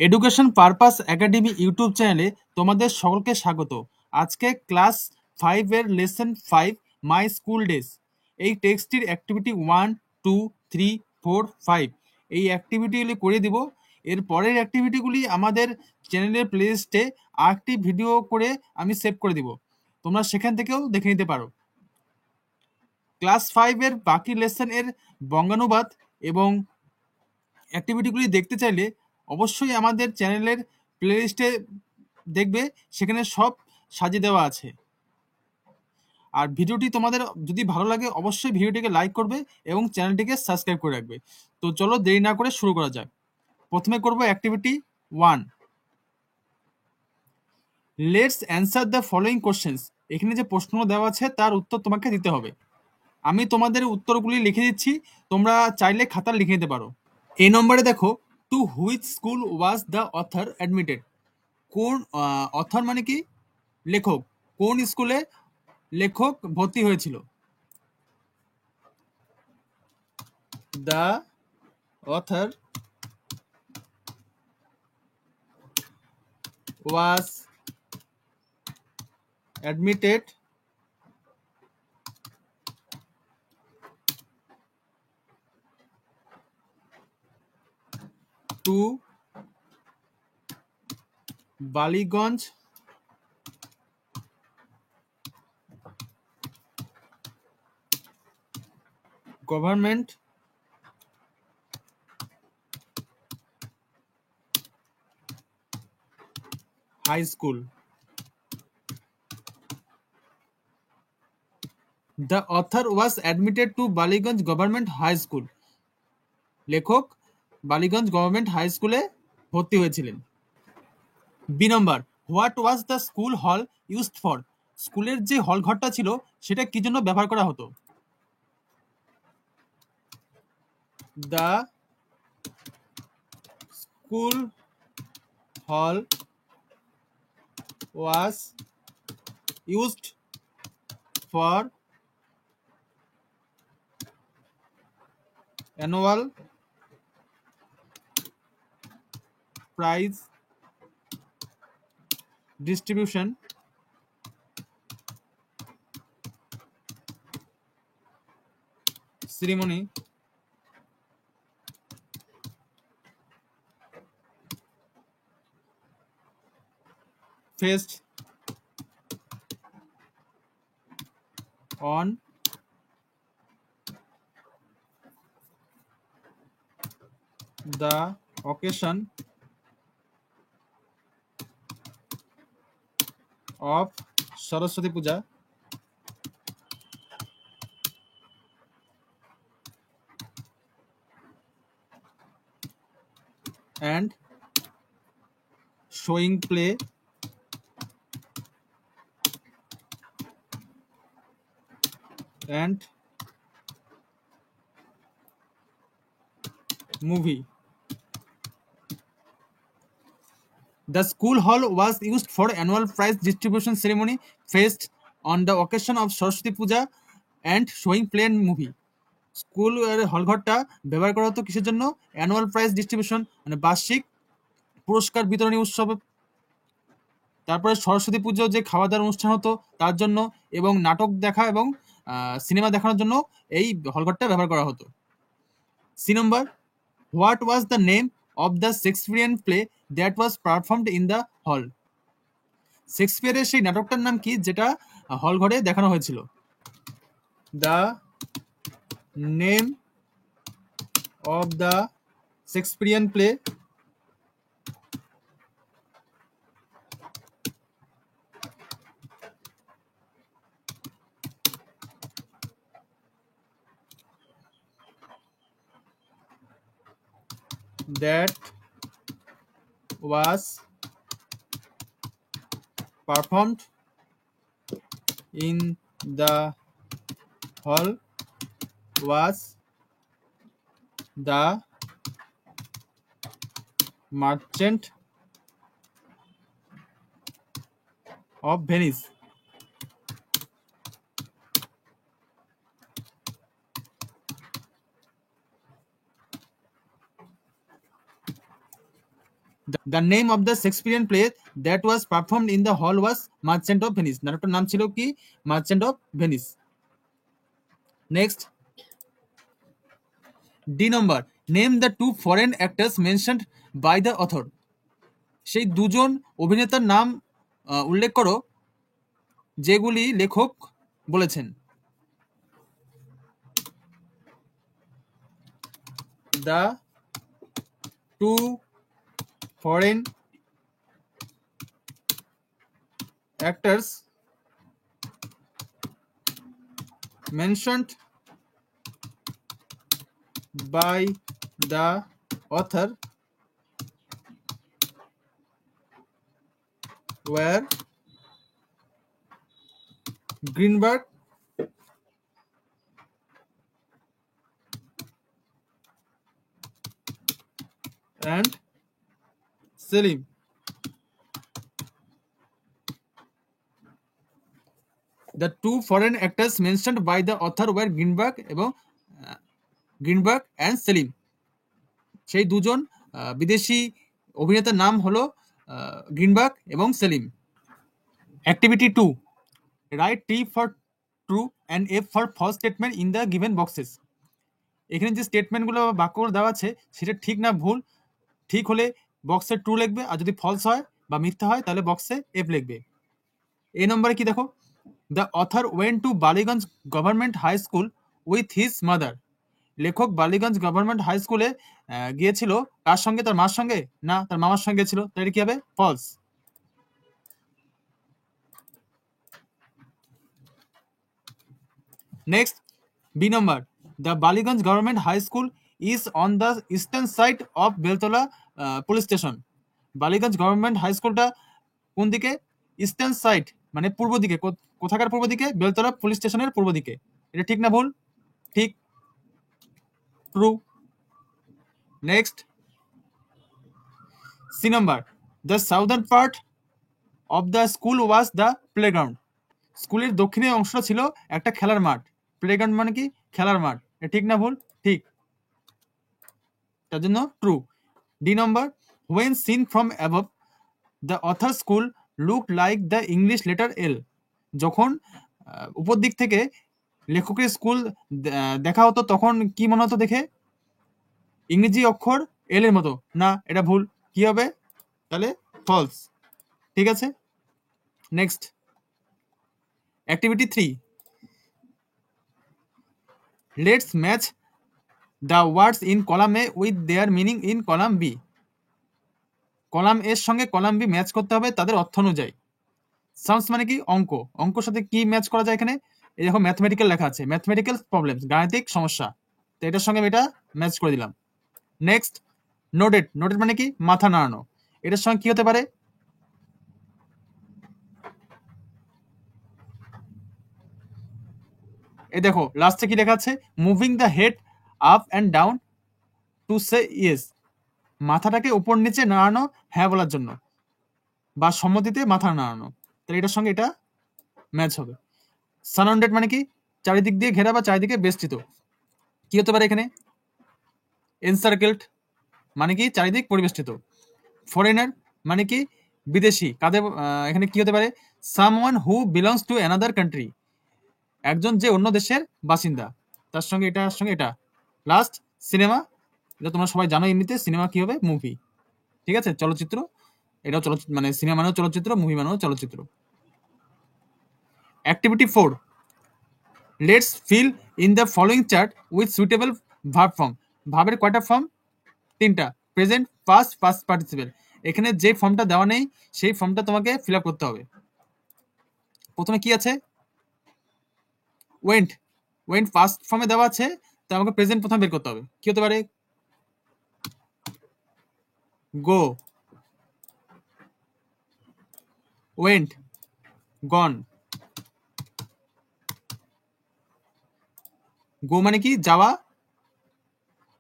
Education purpose academy YouTube চ্যানেলে তোমাদের সকলকে স্বাগত। আজকে ক্লাস 5 এর লেসন 5 মাই স্কুল ডেজ। এই টেক্সটটির অ্যাক্টিভিটি 1, 2, 3, 4, 5 এই অ্যাক্টিভিটিগুলি করে দিব। এর পরের অ্যাক্টিভিটিগুলি আমাদের চ্যানেলের প্লেলিস্টে আরেকটি ভিডিও করে আমি সেভ করে দিব, তোমরা সেখান থেকেও দেখে নিতে পারো। ক্লাস 5 এর বাকি লেসন এর বঙ্গানুবাদ এবং অ্যাক্টিভিটিগুলি দেখতে চাইলে অবশ্যই আমাদের চ্যানেলের প্লেলিস্টে দেখবে, সেখানে সব সাজিয়ে দেওয়া আছে। আর ভিডিওটি তোমাদের যদি ভালো লাগে অবশ্যই ভিডিওটিকে লাইক করবে এবং চ্যানেলটিকে সাবস্ক্রাইব করে রাখবে। তো চলো দেরি না করে শুরু করা যাক। প্রথমে করব activity 1, let's answer the following questions. এখানে যে প্রশ্ন দেওয়া আছে তার উত্তর তোমাকে দিতে হবে। আমি তোমাদের উত্তরগুলি লিখে দিচ্ছি, তোমরা চাইলে খাতা লিখে নিতে পারো। এই নম্বরে দেখো, to which school was the author admitted. কোন অথর মানে কি? লেখক। কোন স্কুলে লেখক ভর্তি হয়েছিল? The author was admitted to Ballygunge government high school. The author was admitted to Ballygunge government high school. লেখক বালিগঞ্জ গভর্নমেন্ট হাই স্কুলে ভর্তি হয়েছিলেন। বি নম্বর, what was the school hall used for. স্কুলের যে হল ঘরটা ছিল সেটা কি জন্য ব্যবহার করা হতো? দ্য স্কুল হল ওয়াজ used for annual prize distribution ceremony faced on the occasion of Saraswati Puja and showing play and movie. The school hall was used for annual prize distribution ceremony faced on the occasion of Saraswati Puja and showing play and movie. School হল ঘরটা ব্যবহার করা হতো কিসের জন্য? Annual prize distribution মানে বার্ষিক পুরস্কার বিতরণী উৎসব, তারপরে সরস্বতী পুজো যে খাওয়া দাওয়ার অনুষ্ঠান হতো তার জন্য, এবং নাটক দেখা এবং সিনেমা দেখানোর জন্য এই হলঘরটা ব্যবহার করা হতো। C number, what was the name of the Shakespearean play that was performed in the hall. শেক্সপিয়ারের সেই নাটকটার নাম কি যেটা হল ঘরে দেখানো হয়েছিল? The name of the Shakespearean play that was performed in the hall was the Merchant of Venice. The name of the Shakespearean play that was performed in the hall was Merchant of Venice. নাটকটার নাম ছিল কি? Merchant of Venice. Next, D number, name the two foreign actors mentioned by the author. সেই দুজন অভিনেতার নাম উল্লেখ করো যেগুলি লেখক বলেছেন। The two foreign actors mentioned by the author were Greenberg and Selim. The two foreign actors mentioned by the author were Greenberg and Selim. সেই দুজন বিদেশি অভিনেতার নাম হলো গ্রিনবার্গ এবং Salim. Activity 2, write T for true and F for false statement in the given boxes. এখানে যে স্টেটমেন্টগুলো বা বাক্যগুলো দেওয়া আছে সেটা ঠিক না ভুল। ঠিক হলে বক্সে ট্রু লিখবে, আর যদি ফলস হয় বা মিথ্যা হয় তাহলে বক্সে এফ লিখবে। এই নম্বরে কি দেখো, the author went to Ballygunge government high school with his mother. লেখক বালিগঞ্জ গভর্নমেন্ট হাই স্কুলে গিয়েছিল কার সঙ্গে? তার মার সঙ্গে? না, তার মামার সঙ্গে গেছিল। তাহলে কি হবে? ফলস। নেক্সট, বি নম্বর, the Ballygunge government high school is on the eastern side of Beltala police station. Ballygunge government high স্কুলটা কোন দিকে? ইস্টার্ন সাইড মানে পূর্ব দিকে। কোথাকার পূর্ব দিকে? বেলতলা পুলিশ স্টেশনের পূর্ব দিকে। এটা ঠিক না ভুল? ঠিক, true. Next, C number, the southern part of the school was the playground. স্কুলের দক্ষিণের অংশটা ছিল একটা খেলার মাঠ। প্লেগ্রাউন্ড মানে কি? খেলার মাঠ। এটা ঠিক না ভুল? ঠিক, তার জন্য ট্রু। ডি নম্বর, when seen from above the author school look like the English letter L. যখন উপর দিক থেকে লেখকের স্কুল দেখা হতো তখন কি মনে হতো দেখে? ইংরেজি অক্ষর এল এর মতো। না, এটা ভুল। কি হবে তাহলে? ফলস। ঠিক আছে। Next, activity 3, let's match the words in column A with their meaning in column B. Column এর সঙ্গে কলাম বি ম্যাচ করতে হবে তাদের অর্থ অনুযায়ী। সামস মানে কি? অঙ্ক। অঙ্কর সাথে কি ম্যাচ করা যায় এখানে? এই দেখো ম্যাথমেটিক্যাল লেখা আছে, ম্যাথমেটিক্যাল প্রবলেমস, গাণিতিক সমস্যা। তো এটার সঙ্গে আমি এটা ম্যাচ করে দিলাম। Next, noted. নোটেড মানে কি? মাথা নাড়ানো। এটার সঙ্গে কি হতে পারে? এই দেখো লাস্টে কি লেখা আছে? Moving the head up and down to say yes. মাথাটাকে উপর নিচে নাড়ানো হ্যাঁ বলার জন্য, বা সম্মতিতে মাথা নাড়ানো। তাহলে এটার সঙ্গে এটা ম্যাচ হবে। সারাউন্ডেড মানে কি? চারিদিক দিয়ে ঘেরা বা চারিদিকে বেষ্টিত। কি হতে পারে এখানে? এনসার্কেলড মানে কি? চারিদিক পরিবেষ্টিত। ফরেনার মানে কি? বিদেশি। কাদের এখানে কি হতে পারে? Someone who belongs to another country, একজন যে অন্য দেশের বাসিন্দা। তার সঙ্গে এটার সঙ্গে এটা। Last, cinema. এটা তোমরা সবাই জানো এমনিতে সিনেমা কি হবে? মুভি। ঠিক আছে, চলচ্চিত্র। এটাও চলচ্চিত্র, মানে সিনেমা মানেও চলচ্চিত্র, মুভি মানেও চলচ্চিত্র। Activity 4, let's fill in the following chart with suitable verb form. ভাবের কয়টা ফর্ম? 3টা, প্রেজেন্ট, পাস্ট, পাস্ট পার্টিসিপেল। এখানে যে ফর্মটা দেওয়া নেই সেই ফর্মটা তোমাকে ফিল আপ করতে হবে। প্রথমে কি আছে? ওয়েন্ট। ওয়েন্ট পাস্ট ফর্মে দেওয়া আছে, তো আমাকে প্রেজেন্ট প্রথমে বের করতে হবে। কি হতে পারে? গো, ওয়েন্ট, গন। গো মানে কি? যাওয়া।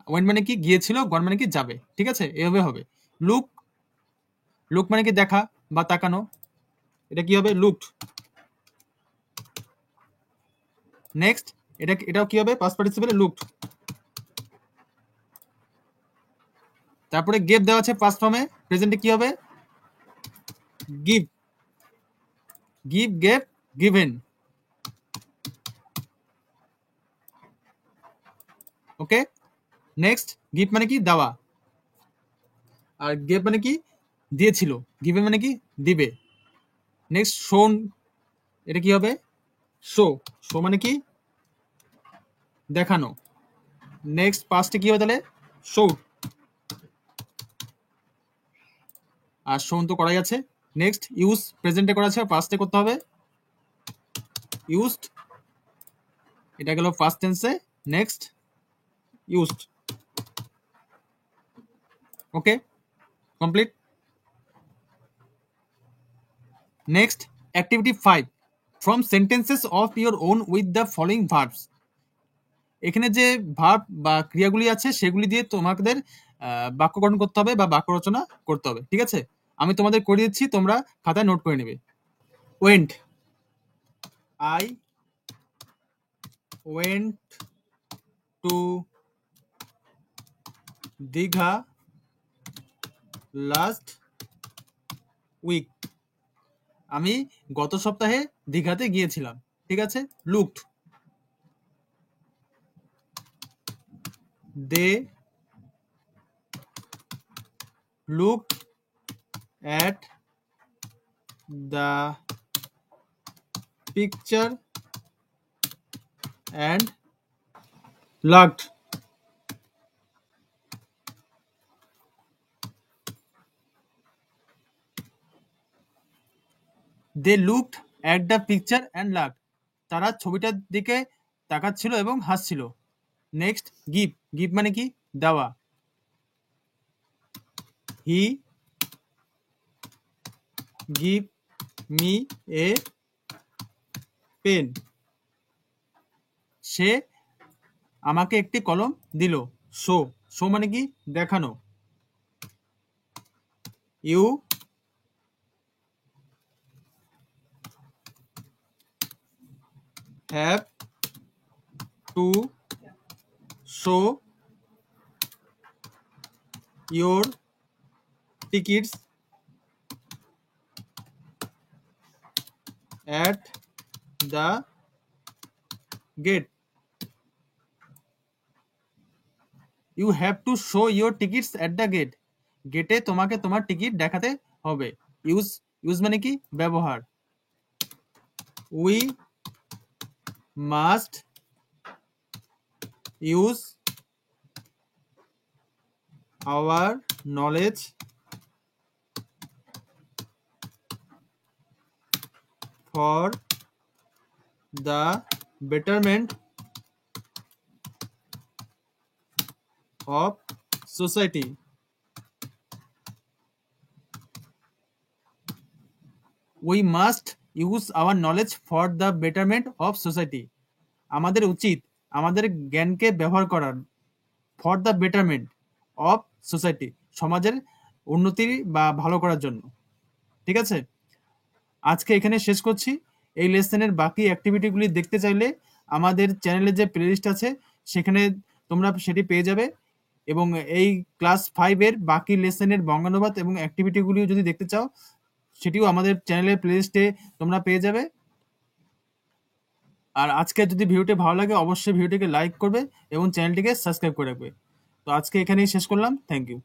ওয়েন্ট মানে কি? গিয়েছিল। গন মানে কি? যাবে। ঠিক আছে, এভাবে হবে। লুক। লুক মানে কি? দেখা বা তাকানো। এটা কি হবে? লুকড। নেক্সট, এটাও কি হবে? পাস্ট পার্টিসিপেলে লুকড। তারপরে গেভ দেওয়া আছে পাস্ট ফর্মে, প্রেজেন্টে কি হবে? Give, give, gave, given. Okay, next give মানে কি? দেওয়া, আর গেভ মানে কি? দিয়েছিল। গিভে মানে কি? দিবে। নেক্সট শোন, এটা কি হবে? শো, শো মানে কি? দেখানো। নেক্সট পাস্টে কি হবে তাহলে? শো, আর শোন তো করাই আছে। নেক্সট ইউজ, প্রেজেন্টে করা আছে, পাস্টে করতে হবে ইউজড, এটা গেল ফার্স্ট টেন্সে। Next used. Okay, complete. Next activity 5, from sentences of your own with the following verbs. এখানে যে ভার্ব বা ক্রিয়াগুলি আছে সেগুলি দিয়ে তোমাদের বাক্য গঠন করতে হবে বা বাক্য রচনা করতে হবে। ঠিক আছে, আমি তোমাদের করে দিচ্ছি, তোমরা খাতায় নোট করে নেবে। Went, I went to Digha last week. আমি গত সপ্তাহে দীঘাতে গিয়েছিলাম। ঠিক আছে। Looked, they looked at the picture and laughed. They looked at the picture and laughed. তারা ছবিটার দিকে তাকাচ্ছিল এবং হাসছিল। নেক্সট গিভ, গিভ মানে কি? দেওয়া। He give me a pen, সে আমাকে একটি কলম দিল। শো, শো মানে কি? দেখানো। You have to show your tickets at the gate. You have to show your tickets at the gate. গেটে তোমাকে তোমার টিকিট দেখাতে হবে। ইউজ, ইউজ মানে কি? ব্যবহার। We must use hour knowledge for the betterment of society. We must use our knowledge for the betterment of society. আমাদের উচিত আমাদের জ্ঞানকে ব্যবহার করার, for the betterment of society, সমাজের উন্নতি বা ভালো করার জন্য। ঠিক আছে, আজকে এখানে শেষ করছি। এই লেসনের বাকি অ্যাক্টিভিটিগুলি দেখতে চাইলে আমাদের চ্যানেলে যে প্লেলিস্ট আছে সেখানে তোমরা সেটি পেয়ে যাবে, এবং এই ক্লাস 5-এর বাকি লেসনের বঙ্গানুবাদ এবং অ্যাক্টিভিটিগুলিও যদি দেখতে চাও সেটিও আমাদের চ্যানেলের প্লেলিস্টে তোমরা পেয়ে যাবে। আর আজকে যদি ভিডিওটি ভালো লাগে অবশ্যই ভিডিওটিকে লাইক করবে এবং চ্যানেলটিকে সাবস্ক্রাইব করে রাখবে। তো আজকে এখানেই শেষ করলাম। Thank you.